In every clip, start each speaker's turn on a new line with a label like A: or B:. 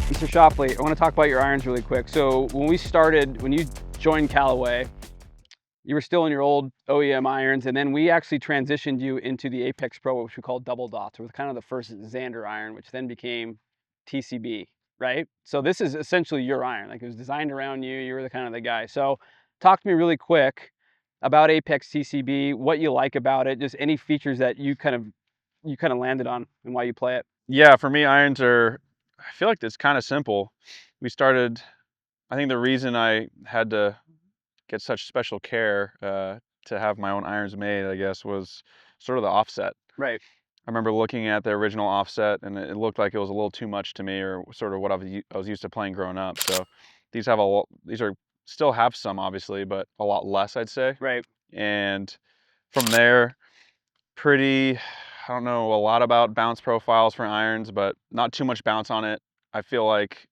A: Mr. Schauffele, I want to talk about your irons really quick. So when we started, when you joined Callaway, you were still in your old OEM irons, and then we actually transitioned you into the Apex Pro, which we call double dots. It was kind of the first Xander iron, which then became TCB, right? So this is essentially your iron. Like, it was designed around you. You were the kind of the guy. So talk to me really quick about Apex TCB, what you like about it, just any features that you kind of landed on and why you play it.
B: Yeah, for me, irons are, I feel like it's kind of simple. We started, I think the reason I had to get such special care to have my own irons made, I guess, was sort of the offset.
A: Right.
B: I remember looking at the original offset, and it looked like it was a little too much to me, or sort of what I was used to playing growing up. So these have these are still have some, obviously, but a lot less, I'd say.
A: Right.
B: And from there, pretty, I don't know a lot about bounce profiles for irons, but not too much bounce on it. I feel like,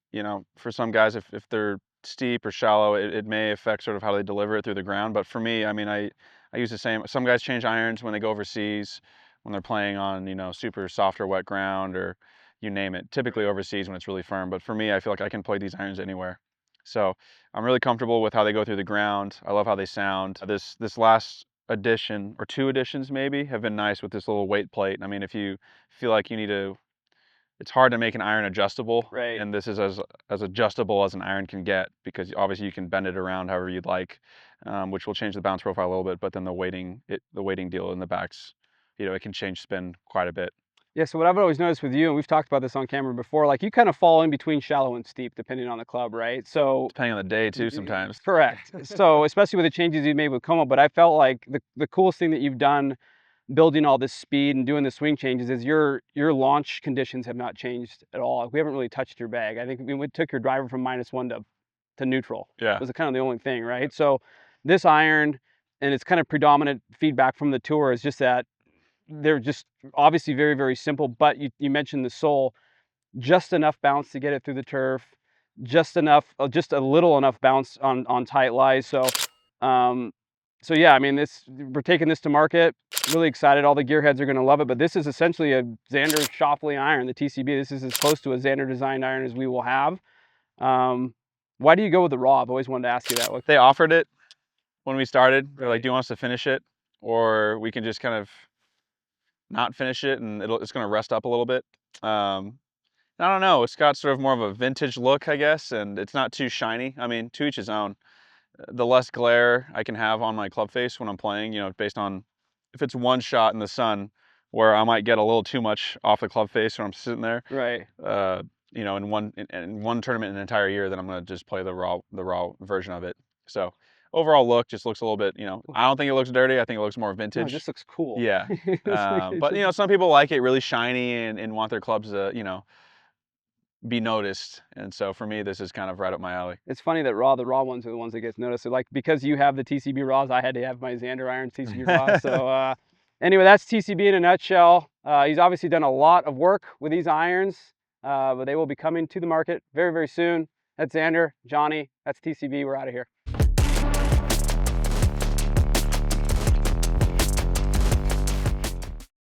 B: for some guys, if they're steep or shallow, it may affect sort of how they deliver it through the ground. But for me, I mean, I use the same. Some guys change irons when they go overseas, when they're playing on, super soft or wet ground, or you name it, typically overseas when it's really firm. But for me, I feel like I can play these irons anywhere. So I'm really comfortable with how they go through the ground. I love how they sound. This last edition, or two editions maybe, have been nice with this little weight plate. I mean, if you feel like you need to, it's hard to make an iron adjustable,
A: Right.
B: and this is as adjustable as an iron can get, because obviously you can bend it around however you'd like, which will change the bounce profile a little bit. But then the weighting deal in the backs, it can change spin quite a bit.
A: Yeah, so what I've always noticed with you, and we've talked about this on camera before, like, you kind of fall in between shallow and steep depending on the club, right? So
B: Depending on the day too, sometimes.
A: correct. So especially with the changes you made with Como, but I felt like the coolest thing that you've done building all this speed and doing the swing changes is your launch conditions have not changed at all. We haven't really touched your bag. I think we took your driver from -1 to neutral.
B: Yeah.
A: It was kind of the only thing, right? So this iron and its kind of predominant feedback from the tour is just that they're just obviously very, very simple, but you mentioned the sole, just enough bounce to get it through the turf, just enough, just a little enough bounce on tight lies. So yeah, I mean, we're taking this to market. Really excited. All the gearheads are going to love it. But this is essentially a Xander Schauffele iron, the TCB. This is as close to a Xander designed iron as we will have. Why do you go with the raw? I've always wanted to ask you that.
B: They offered it when we started. They're like,
A: Right.
B: do you want us to finish it, or we can just kind of not finish it and it's going to rest up a little bit. I don't know. It's got sort of more of a vintage look, I guess, and it's not too shiny. I mean, to each his own. The less glare I can have on my club face when I'm playing, based on if it's one shot in the sun, where I might get a little too much off the club face when I'm sitting there.
A: Right.
B: In one tournament in an entire year, then I'm going to just play the raw version of it. So overall look just looks a little bit, I don't think it looks dirty. I think it looks more vintage.
A: No, it just looks cool.
B: Yeah. But some people like it really shiny and want their clubs to, be noticed. And so for me, this is kind of right up my alley.
A: It's funny that the raw ones are the ones that get noticed. So, like, because you have the TCB raws, I had to have my Xander Iron TCB raws. So anyway, that's TCB in a nutshell. He's obviously done a lot of work with these irons, but they will be coming to the market very, very soon. That's Xander, Johnny, that's TCB. We're out of here.